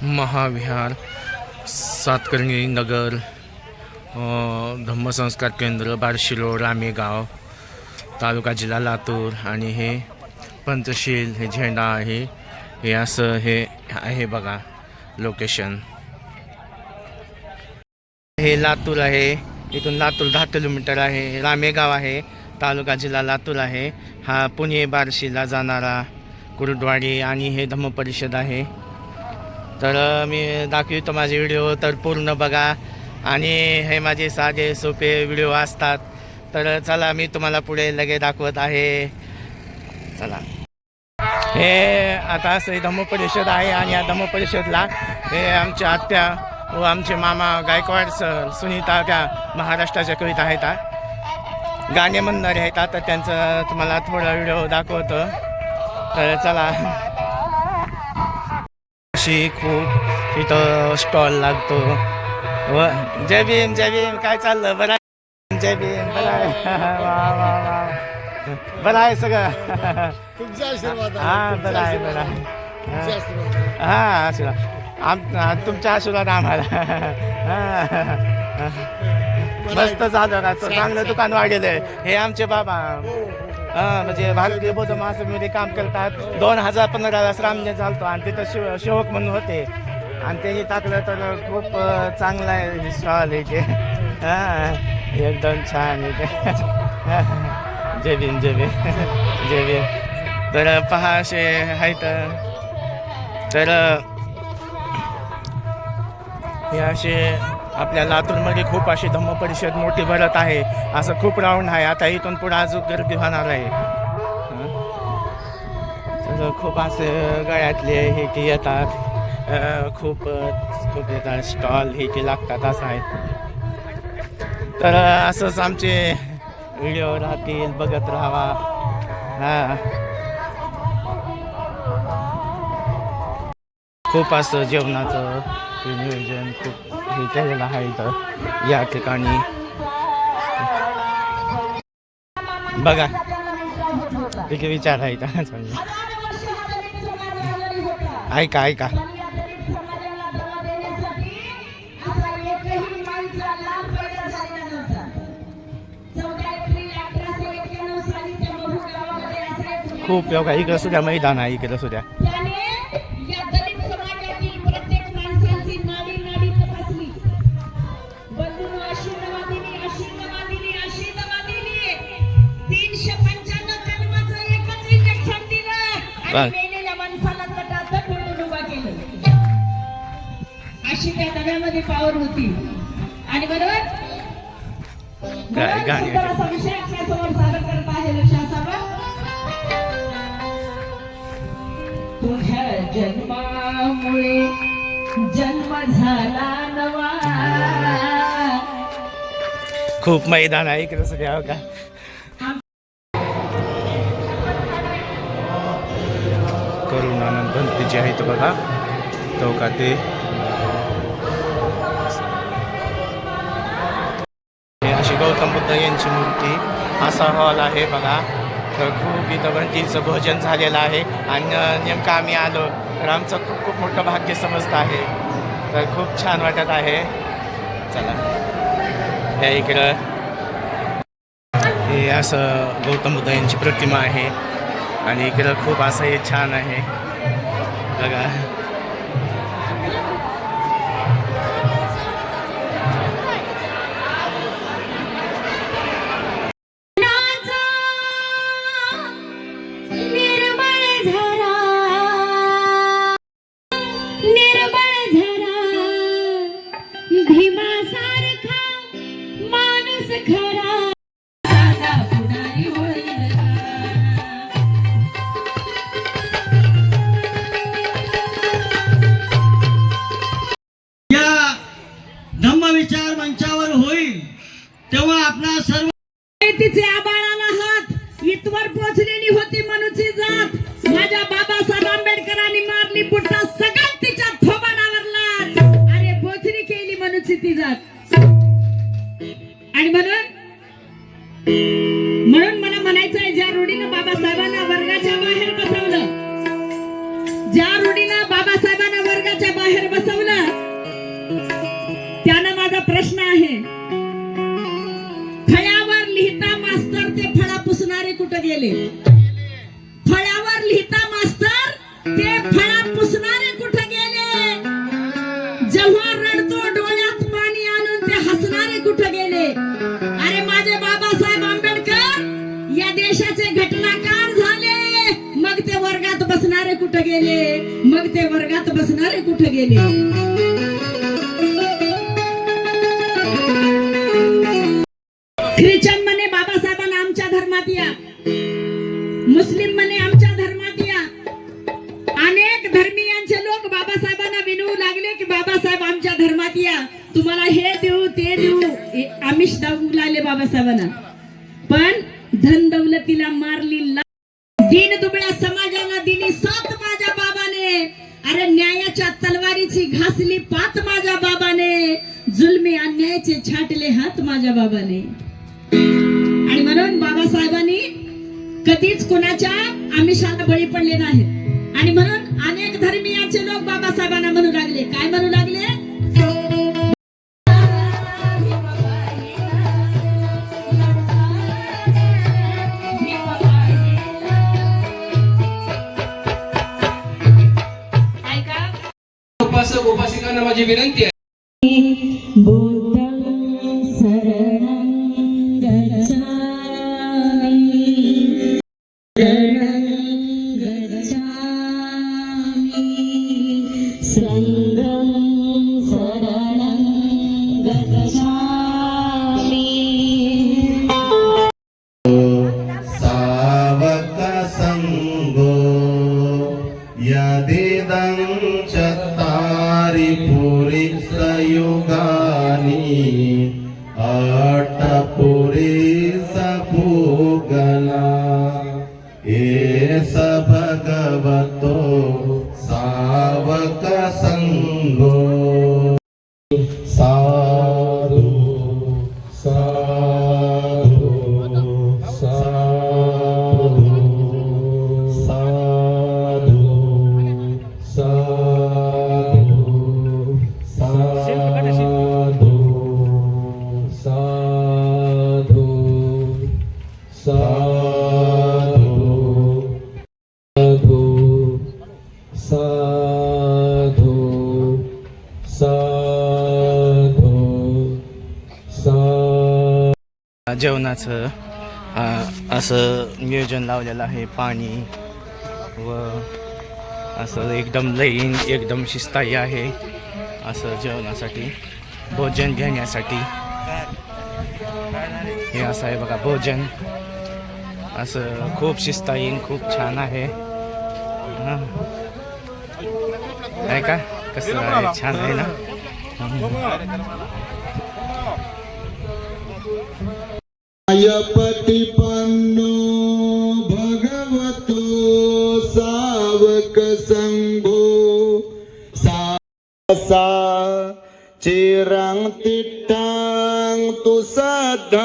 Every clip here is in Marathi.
महाविहार, सातकर्णी नगर, धम्मसंस्कार केंद्र, बार्शीरोड, रामेगाव, तालुका जिल्हा लातूर. आणि हे पंचशील, हे झेंडा आहे. हे असं हे आहे बघा लोकेशन. हे लातूर आहे. इथून लातूर 10 किलोमीटर आहे. रामेगाव आहे, तालुका जिल्हा लातूर आहे. हा पुणे बार्शीला जाणारा कुरुडवाडी आणि हे धम्म परिषद आहे. तर मी दाखवतो माझे व्हिडिओ, तर पूर्ण बघा. आणि हे माझे साधे सोपे व्हिडिओ असतात. तर चला मी तुम्हाला पुढे लगे दाखवत आहे. चला, हे आता असं धम्म परिषद आहे. आणि या धम्म परिषदला हे आमच्या आत्या व आमचे मामा गायकवाड सर, सुनीता, त्या महाराष्ट्राच्या कविता आहेत, गाणे म्हणणारे आहेत. आता त्यांचं तुम्हाला थोडा व्हिडिओ दाखवतो. तर चला, अशी खूप इथं स्टॉल लागतो. व जय भीम, जय भीम. काय चाललं? बरं आहे? जय भीम. बरं आहे? वा वा वा, बरं आहे सगळं? तुमचा आशीर्वाद. हां, बरं आहे, बरं आहे. हां, आशीर्वाद. तुमचा आशीर्वाद आम्हाला. मस्त झालं का? चांगलं दुकान वाढलेलं आहे. हे आमचे बाबा म्हणजे भारतीय बौद्ध महासभेमध्ये काम करतात. 2015ला रामने चालतो आणि तिथं सेवक म्हणून होते. आणि त्यांनी टाकलं तर खूप चांगलं आहे स्टॉल इथे. हां, एकदम छान इथे. जय भीम, जय भीम, जय भीम. तर पहा असे आहेत. तर हे असे आपल्या लातूरमध्ये खूप अशी धम्म परिषद मोठी भरत आहे. असं खूप राऊंड आहे. आता इथून पुढे अजून गर्दी होणार आहे. तर खूप असे गळ्यातले हे की येतात, खूप येतात स्टॉल हे की लागतात, असं आहे. तर असंच आमचे व्हिडिओ राहतील, बघत राहावा. हां, खूप असं जेवणाचं नियोजन खूप हे केलेलं आहे इथं या ठिकाणी. बघा तिथे विचार आहे इथं. ऐका ऐका. खूप योगा इकडं सुद्धा मैदान आहे, इकडं सुद्धा. अशी त्या दगडामध्ये पावर होती. आणि बरोबर विषय आपल्या समोर सादर करत आहे. लक्ष असावं, तुझ्या जन्मामुळे जन्म झाला नवा. खूप मैदान आहे इकडे सगळ्या का. करुणानंद भंते जे आहेत बघा, तो का ते अशी गौतम बुद्ध यांची मूर्ती. असा हॉल आहे बघा. तर खूप इथं भंतीचं भोजन झालेलं आहे. आणि नेमकं आम्ही आलो तर आमचं खूप खूप मोठं भाग्य समजतं आहे. तर खूप छान वाटत आहे. चला, या इकडं हे असं गौतम बुद्ध यांची प्रतिमा आहे. आणि इकडं खूप असं हे छान आहे बघा. विचार मंचावर होईल तेव्हा आपला सर्व तिचे आबाळाला हात इथवर पोचलेली होती मनुची जात. माझ्या बाबासाहेब आंबेडकरांनी मारली बुट्टा सगळ्यात तिच्या थोबाडावर लाट. अरे बोचरी केली मनुची ती जात. आणि म्हणून मला म्हणायचं आहे, ज्या रूढीनं बाबासाहेबांना वर्गाच्या बाहेर बसवलं, ज्या रूढीनं बाबासाहेबांना वर्गाच्या बाहेर गेले? फळ्यावर लिहिता मास्तर, ते फळा पुसणारे कुठे गेले? जेव्हा रडतो डोळ्यात पाणी आणून ते हसणारे कुठे गेले? अरे माझे बाबासाहेब आंबेडकर या देशाचे घटनाकार झाले, मग ते वर्गात बसणारे कुठे गेले? मग ते वर्गात बसणारे कुठे गेले? ख्रिश्चन म्हणे बाबासाहेबांना आमच्या धर्मात या, मुस्लिम म्हणे आमच्या धर्मात या. अनेक धर्मीयांचे लोक बाबासाहेबांना विनवू लागले की बाबासाहेब आमच्या धर्मात या, तुम्हाला हे देऊ ते देऊ, आमिष दाखवू लागले बाबासाहेबांना. पण धन दौलतीला मारली दीन दुबळ्या समाजाला दिली साथ माझ्या बाबाने. अरे न्यायाच्या तलवारीची घासली पात माझ्या बाबाने, जुलमी अन्यायाचे छाटले हात माझ्या बाबाने. आणि म्हणून बाबासाहेबांनी कधीच कोणाच्या आमिषाला बळी पडले नाहीत. आणि म्हणून अनेक धर्मीयांचे लोक बाबासाहेबांना म्हणू लागले, काय म्हणू लागले? उपासक उपासिकांना माझी विनंती आहे, सावक संगो यदिदं चत्तारि पुरिस युगानि अट्टपुरिस भूगला एस भगवतो सावक संगो. साधु साधु साधु साधु साधु साधु साधु साधु साधु साधु साधु. जेवणाचं असं नियोजन लावलेलं आहे. पाणी व असं एकदम लाईन एकदम शिस्ताई आहे असं जेवणासाठी, भोजन घेण्यासाठी. हे असं आहे बघा भोजन, असं खूप शिस्ताईन खूप छान आहे. आहे का? कसं आहे? छान आहे ना? पतिपन्नो भगवतो सावक संघो सा चिरं तिट्टं तु सदा.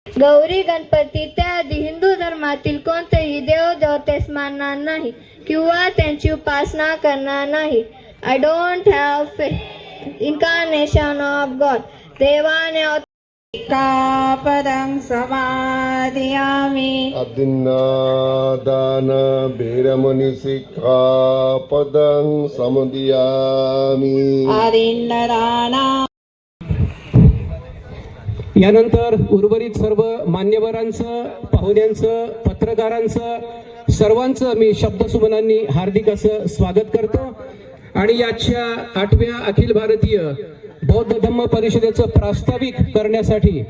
गौरी गणपती त्याआधी हिंदू धर्मातील कोणतेही देवदेवतेस मानणार नाही किंवा त्यांची उपासना करणार नाही. I don't have faith incarnation of God. देवाने पदं समादयामि. अदिन्नादान भैरमणि सिक्खापदं समदयामि. आदिन्नदाना. यानंतर उर्वरित सर्व मान्यवरांचं, पाहुण्यांचं, पत्रकारांचं, सर्वांचं मी शब्दसुमनांनी हार्दिक असं स्वागत करतो. आणि याच्या 8व्या अखिल भारतीय बौद्ध धम्म परिषदेचं प्रास्ताविक करण्यासाठी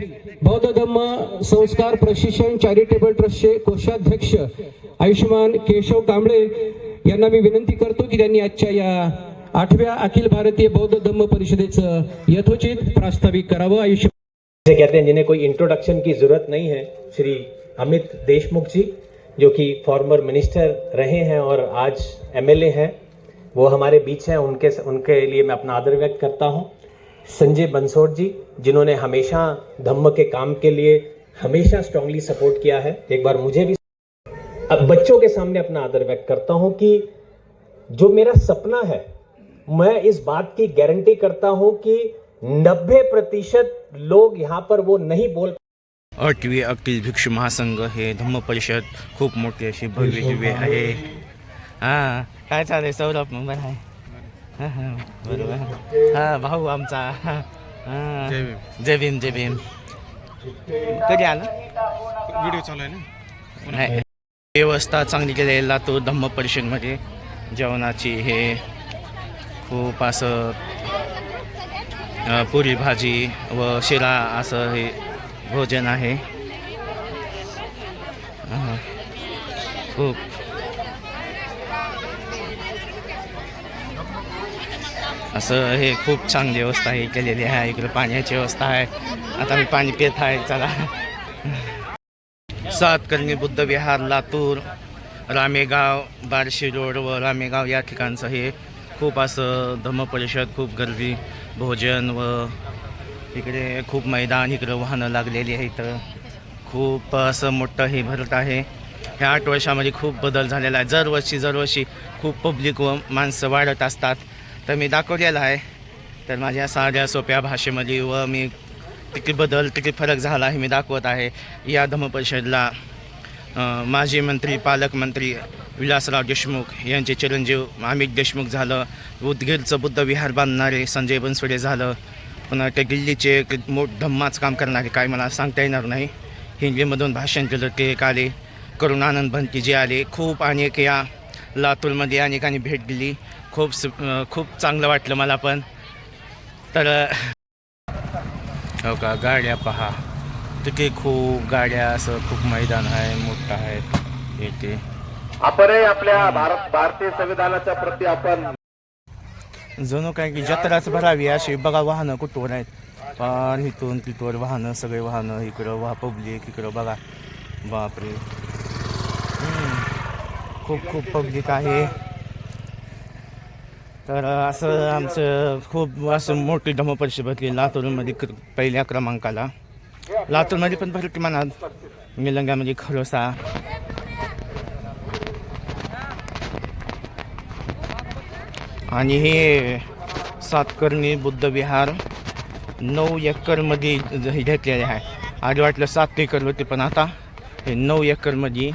बौद्ध धम्म संस्कार प्रशिक्षण चॅरिटेबल ट्रस्टचे कोषाध्यक्ष आयुष्यमान केशव कांबळे यांना मी विनंती करतो की त्यांनी आजच्या या 8व्या अखिल भारतीय बौद्ध धम्म परिषदेचं यथोचित प्रास्ताविक करावं. आयुष्य जैसे कहते हैं जिन्हें कोई इंट्रोडक्शन की जरूरत नहीं है, श्री अमित देशमुख जी जो कि फॉर्मर मिनिस्टर रहे हैं और आज एमएलए हैं, वो हमारे बीच हैं. उनके लिए मैं अपना आदर व्यक्त करता हूं. संजय बंसोड़ जी जिन्होंने हमेशा धम्म के काम के लिए हमेशा स्ट्रांगली सपोर्ट किया है. एक बार मुझे भी अब बच्चों के सामने अपना आदर व्यक्त करता हूं कि जो मेरा सपना है, मैं इस बात की गारंटी करता हूं कि 90% लोग यहाँ पर वो नहीं बोल 8वी अखिल भिक्षू महासंघ हे धम्म परिषद खूप मोठी अशी भव्य दिव्य आहे. हां काय चालेल सौरभ बरं आहे. हां हां बरोबर. हां भाऊ आमचा. हां जय भीम जय भीम. कधी आला व्हिडिओ चालू आहे ना. नाही व्यवस्था चांगली केली आहे लातूर धम्म परिषदमध्ये. जेवणाची हे खूप असं पुरी भाजी व शिरा असं हे भोजन आहे. खूप असं हे खूप चांगली व्यवस्था हे केलेली आहे. इकडे पाण्याची व्यवस्था आहे. आता मी पाणी पित आहे. चला. सातकर्णी बुद्ध विहार लातूर, रामेगाव, बार्शी रोड व रामेगाव या ठिकाणचं हे खूप असं धम्म परिषद. खूप गर्दी भोजन व इकडे खूप मैदान. इकडं वाहनं लागलेली आहे. इथं खूप असं मोठं हे भरत आहे. ह्या 8 वर्षामध्ये खूप बदल झालेला आहे. दरवर्षी खूप पब्लिक व माणसं वाढत असतात. तर मी दाखवलेलं आहे. तर माझ्या साध्या सोप्या भाषेमध्ये व मी किती फरक झाला आहे मी दाखवत आहे. या धम्म परिषदला माजी मंत्री पालकमंत्री विलासराव देशमुख यांचे चिरंजीव अमित देशमुख झालं. उदगीरचं बुद्ध विहार बांधणारे संजय बनसोडे झालं. पुन्हा ते दिल्लीचे धम्माच काम करणारे काय मला सांगता येणार नाही. हिंदीमधून भाषण केलं ते एक आले. करुणानंद भंती जे आले. खूप अनेक या लातूरमध्ये अनेकांनी भेट दिली. खूप चांगलं वाटलं मला पण. तर हो का गाड्या पहा तिथे खूप गाड्या. असं खूप मैदान आहे मोठं आहे इथे. आपण आपल्या भारतीय संविधानाच्या प्रती आपण जणू काय की जत्राच भरावी अशी. बघा वाहनं कुठवर आहेत. पार इथून तिथवर वाहनं सगळे वाहनं. इकडं पब्लिक इकडं बघा. बापरे खूप पब्लिक आहे. तर असं आमचं खूप असं मोठी धम्म परिषद भरली लातूरमध्ये पहिल्या क्रमांकाला. लातूरमध्ये पण भरती म्हणाल. निलंग्यामध्ये खरोसा. आणि हे सातकर्णी बुद्ध विहार 9 एकरमध्ये घेतलेले आहे. आधी वाटलं 7 एकर होते पण आता हे 9 एकरमध्ये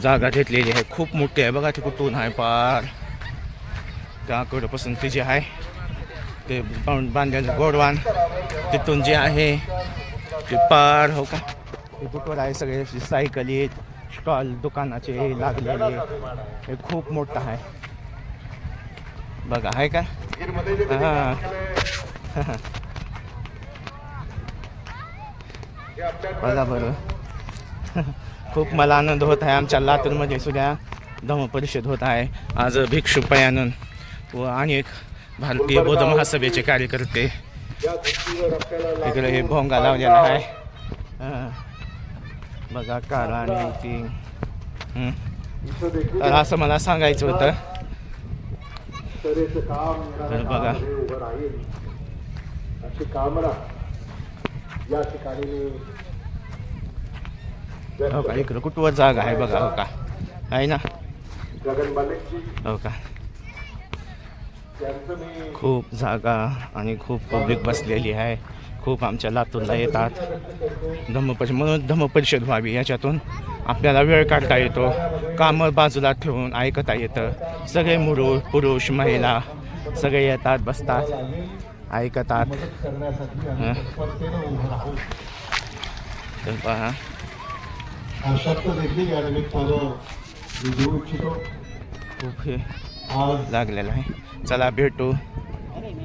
जागा घेतलेली आहे. खूप मोठी आहे बघा. ते कुठून आहे पार त्याकडपासून ते जे आहे ते बांधलेलं गोडवान तिथून जे आहे ते पार हो का ते कुठवर आहे. सगळे सायकली स्टॉल दुकानाचे लागलेले. हे खूप मोठं आहे बघा आहे का. हां बघा बरं. खूप मला आनंद होत आहे. आमच्या लातूरमध्ये सुद्धा धम्म परिषद होत आहे. आज भिक्षू पयानन व अनेक भारतीय बौद्ध महासभेचे कार्यकर्ते इकडे हे भोंगा लावलेला आहे. बघा कार आणि ती. तर असं मला सांगायचं होतं. तर बघा हो का इकडं कुठवर जागा आहे बघा. हो का आहे ना. हो का खूप जागा आणि खूप पब्लिक बसलेली आहे. खूप आमच्या लातूरला येतात म्हणून धम्म परिषद व्हावी. याच्यातून आपल्याला वेळ काढता येतो. कामं बाजूला ठेवून ऐकता येतं. सगळे पुरुष महिला सगळे येतात बसतात ऐकतात. तर पहा खूप हे लागलेलं आहे. चला भेटू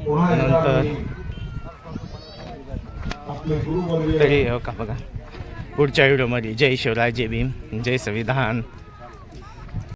नंतर. तरी हो का बघा पुढच्या व्हिडिओमध्ये. जय शिवराय जय भीम जय संविधान.